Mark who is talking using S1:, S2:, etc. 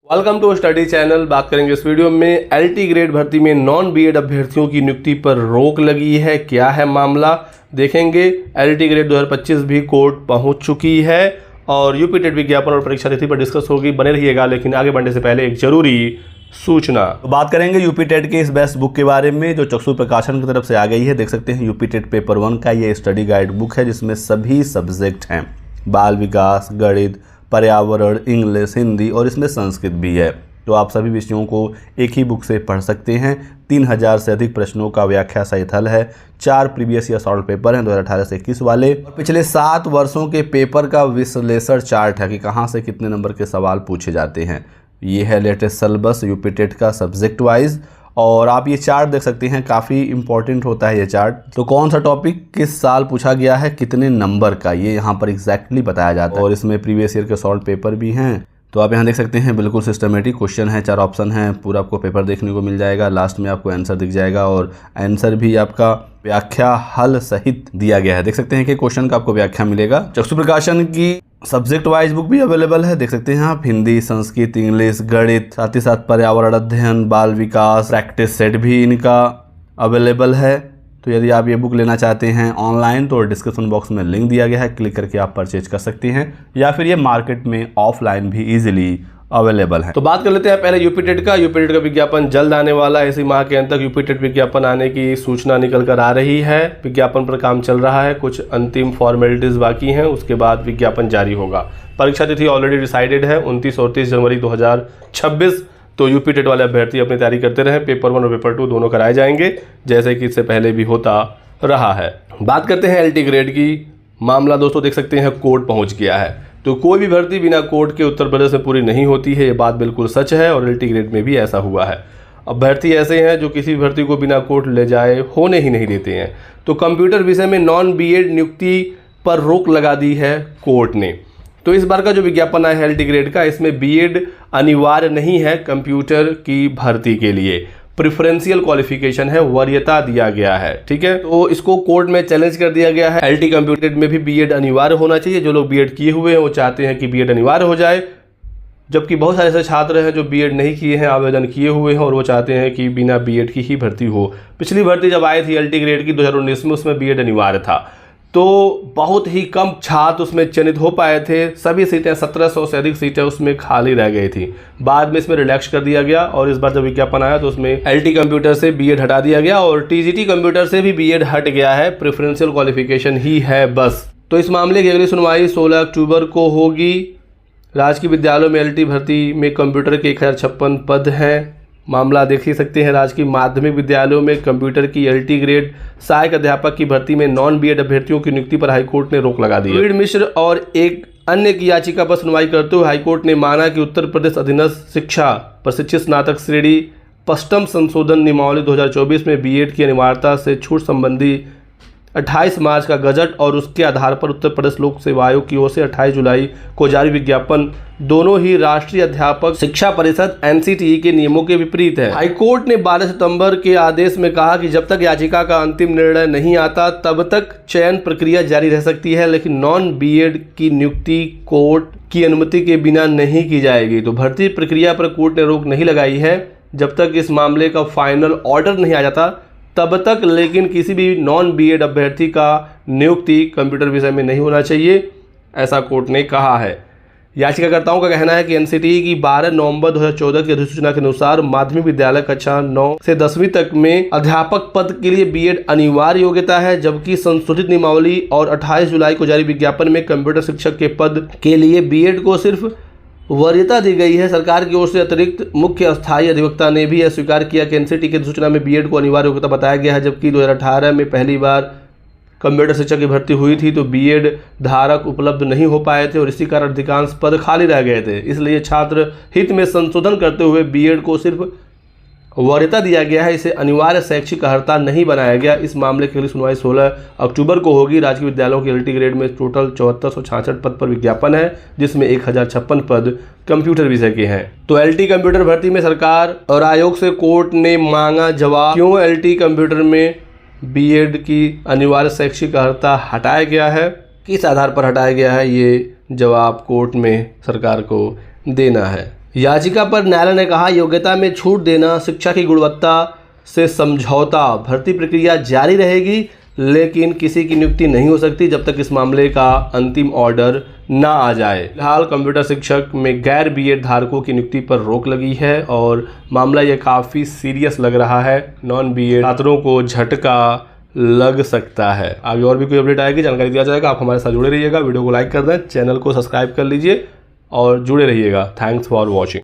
S1: Welcome to study channel. बात करेंगे इस वीडियो में एलटी ग्रेड भर्ती में नॉन बीएड अभ्यर्थियों की नियुक्ति पर रोक लगी है। क्या है मामला, देखेंगे। एलटी ग्रेड 2025 भी कोर्ट पहुंच चुकी है और यूपी टेट विज्ञापन और परीक्षा तिथि पर डिस्कस होगी। बने रहिएगा, लेकिन आगे बढ़ने से पहले एक जरूरी सूचना।
S2: तो बात करेंगे यूपी टेट के इस बेस्ट बुक के बारे में जो चक्षु प्रकाशन की तरफ से आ गई है। देख सकते हैं यूपी टेट पेपर 1 का ये स्टडी गाइड बुक है जिसमें सभी सब्जेक्ट हैं, बाल विकास, गणित, पर्यावरण, इंग्लिश, हिंदी और इसमें संस्कृत भी है। तो आप सभी विषयों को एक ही बुक से पढ़ सकते हैं। 3000 से अधिक प्रश्नों का व्याख्या सहित हल है। 4 प्रीवियस ईयर सॉल्व पेपर हैं 2018 से 21 वाले और पिछले 7 वर्षों के पेपर का विश्लेषण चार्ट है कि कहाँ से कितने नंबर के सवाल पूछे जाते हैं। ये है लेटेस्ट सिलेबस यूपी टेट का सब्जेक्ट वाइज और आप ये चार्ट देख सकते हैं, काफ़ी इंपॉर्टेंट होता है ये चार्ट। तो कौन सा टॉपिक किस साल पूछा गया है, कितने नंबर का, ये यहाँ पर एग्जैक्टली बताया जाता है। और इसमें प्रीवियस ईयर के सॉल्व पेपर भी हैं। तो आप यहाँ देख सकते हैं, बिल्कुल सिस्टमेटिक क्वेश्चन है, 4 ऑप्शन हैं, पूरा आपको पेपर देखने को मिल जाएगा। लास्ट में आपको आंसर दिख जाएगा और आंसर भी आपका व्याख्या हल सहित दिया गया है। देख सकते हैं कि क्वेश्चन का आपको व्याख्या मिलेगा। चक्षु प्रकाशन की सब्जेक्ट वाइज बुक भी अवेलेबल है। देख सकते हैं आप, हिंदी, संस्कृत, इंग्लिश, गणित, साथ ही साथ पर्यावरण अध्ययन, बाल विकास, प्रैक्टिस सेट भी इनका अवेलेबल है। तो यदि आप ये बुक लेना चाहते हैं ऑनलाइन तो डिस्क्रिप्शन बॉक्स में लिंक दिया गया है, क्लिक करके आप परचेज कर सकते हैं या फिर ये मार्केट में ऑफलाइन भी इजीली अवेलेबल है।
S1: तो बात कर लेते हैं पहले यूपी टेट का। यूपी टेट का विज्ञापन जल्द आने वाला है। इसी माह के अंत तक यूपी टेट विज्ञापन आने की सूचना निकल कर आ रही है। विज्ञापन पर काम चल रहा है, कुछ अंतिम फॉर्मेलिटीज बाकी हैं, उसके बाद विज्ञापन जारी होगा। परीक्षा तिथि ऑलरेडी डिसाइडेड है 29 और 30 जनवरी 2026। तो यूपी टेट वाले अभ्यर्थी अपनी तैयारी करते रहे। पेपर 1 और पेपर 2 दोनों कराए जाएंगे, जैसे कि इससे पहले भी होता रहा है। बात करते हैं एलटी ग्रेड की। मामला दोस्तों देख सकते हैं कोर्ट पहुंच गया है। तो कोई भी भर्ती बिना कोर्ट के उत्तर प्रदेश में पूरी नहीं होती है, ये बात बिल्कुल सच है और एलटी ग्रेड में भी ऐसा हुआ है। अभ्यर्थी ऐसे हैं जो किसी भी भर्ती को बिना कोर्ट ले जाए होने ही नहीं देते हैं। तो कंप्यूटर विषय में नॉन बीएड नियुक्ति पर रोक लगा दी है कोर्ट ने। तो इस बार का जो विज्ञापन आया है एलटी ग्रेड का, इसमें बीएड अनिवार्य नहीं है कंप्यूटर की भर्ती के लिए। प्रेफरेंशियल क्वालिफिकेशन है, वरीयता दिया गया है। ठीक है, तो इसको कोर्ट में चैलेंज कर दिया गया है। एलटी कंप्यूटर में भी बीएड अनिवार्य होना चाहिए। जो लोग बीएड किए हुए हैं वो चाहते हैं कि बीएड अनिवार्य हो जाए, जबकि बहुत सारे ऐसे छात्र हैं जो बीएड नहीं किए हैं, आवेदन किए हुए हैं और वो चाहते हैं कि बिना बीएड की ही भर्ती हो। पिछली भर्ती जब आई थी एलटी ग्रेड की 2019 में, उसमें बीएड अनिवार्य था, तो बहुत ही कम छात्र उसमें चयनित हो पाए थे। सभी सीटें 1700 से अधिक सीटें उसमें खाली रह गई थी। बाद में इसमें रिलैक्स कर दिया गया और इस बार जब विज्ञापन आया तो उसमें एलटी कंप्यूटर से बीएड हटा दिया गया और टीजीटी कंप्यूटर से भी बीएड हट गया है। प्रेफरेंशियल क्वालिफिकेशन ही है बस। तो इस मामले की अगली सुनवाई 16 अक्टूबर को होगी। राजकीय विद्यालयों में एलटी भर्ती में कंप्यूटर के 1056 पद हैं। मामला देख ही सकते हैं, राजकीय माध्यमिक विद्यालयों में कंप्यूटर की एलटी ग्रेड सहायक अध्यापक की भर्ती में नॉन बीएड अभ्यर्थियों की नियुक्ति पर हाईकोर्ट ने रोक लगा दी है। मिश्र और एक अन्य की याचिका पर सुनवाई करते हुए हाईकोर्ट ने माना कि उत्तर प्रदेश अधीनस्थ शिक्षा प्रशिक्षित स्नातक श्रेणी पष्टम संशोधन नियमावली 2024 में बीएड की अनिवार्यता से छूट संबंधी 28 मार्च का गजट और उसके आधार पर उत्तर प्रदेश लोक सेवा आयोग की ओर से 28 जुलाई को जारी विज्ञापन दोनों ही राष्ट्रीय अध्यापक शिक्षा परिषद एनसीटीई के नियमों के विपरीत है। हाईकोर्ट ने 12 सितंबर के आदेश में कहा कि जब तक याचिका का अंतिम निर्णय नहीं आता तब तक चयन प्रक्रिया जारी रह सकती है, लेकिन नॉन बीएड की नियुक्ति कोर्ट की अनुमति के बिना नहीं की जाएगी। तो भर्ती प्रक्रिया पर कोर्ट ने रोक नहीं लगाई है जब तक इस मामले का फाइनल ऑर्डर नहीं आ जाता तब तक, लेकिन किसी भी नॉन बीएड अभ्यर्थी का नियुक्ति कंप्यूटर विषय में नहीं होना चाहिए, ऐसा कोर्ट ने कहा है। याचिकाकर्ताओं का कहना है कि एनसीटीई की 12 नवंबर 2014 की अधिसूचना के अनुसार माध्यमिक विद्यालय कक्षा 9 से 10वीं तक में अध्यापक पद के लिए बीएड अनिवार्य योग्यता है, जबकि संशोधित नियमावली और 28 जुलाई को जारी विज्ञापन में कंप्यूटर शिक्षक के पद के लिए बीएड को सिर्फ वरीयता दी गई है। सरकार की ओर से अतिरिक्त मुख्य अस्थायी अधिवक्ता ने भी यह स्वीकार किया कि एनसीटीई की अधिसूचना में बीएड को अनिवार्य योग्यता बताया गया है, जबकि 2018 में पहली बार कंप्यूटर शिक्षक की भर्ती हुई थी तो बीएड धारक उपलब्ध नहीं हो पाए थे और इसी कारण अधिकांश पद खाली रह गए थे। इसलिए छात्र हित में संशोधन करते हुए बीएड को सिर्फ वरीयता दिया गया है, इसे अनिवार्य शैक्षिक अर्हता नहीं बनाया गया। इस मामले के लिए सुनवाई 16 अक्टूबर को होगी। राजकीय विद्यालयों की एलटी ग्रेड में टोटल 7466 पद पर विज्ञापन है, जिसमें 1056 पद कंप्यूटर विषय के हैं। तो एलटी कंप्यूटर भर्ती में सरकार और आयोग से कोर्ट ने मांगा जवाब, क्यों एलटी कंप्यूटर में बीएड की अनिवार्य शैक्षिक अर्हता हटाया गया है, किस आधार पर हटाया गया है, ये जवाब कोर्ट में सरकार को देना है। याचिका पर न्यायालय ने कहा, योग्यता में छूट देना, शिक्षा की गुणवत्ता से समझौता, भर्ती प्रक्रिया जारी रहेगी लेकिन किसी की नियुक्ति नहीं हो सकती जब तक इस मामले का अंतिम ऑर्डर ना आ जाए। फिलहाल कंप्यूटर शिक्षक में गैर बीएड धारकों की नियुक्ति पर रोक लगी है और मामला यह काफ़ी सीरियस लग रहा है। नॉन बीएड छात्रों को झटका लग सकता है। आगे और भी कोई अपडेट आएगी, जानकारी दिया जाएगा। आप हमारे साथ जुड़े रहिएगा, वीडियो को लाइक कर दें, चैनल को सब्सक्राइब कर लीजिए और जुड़े रहिएगा। Thanks for watching.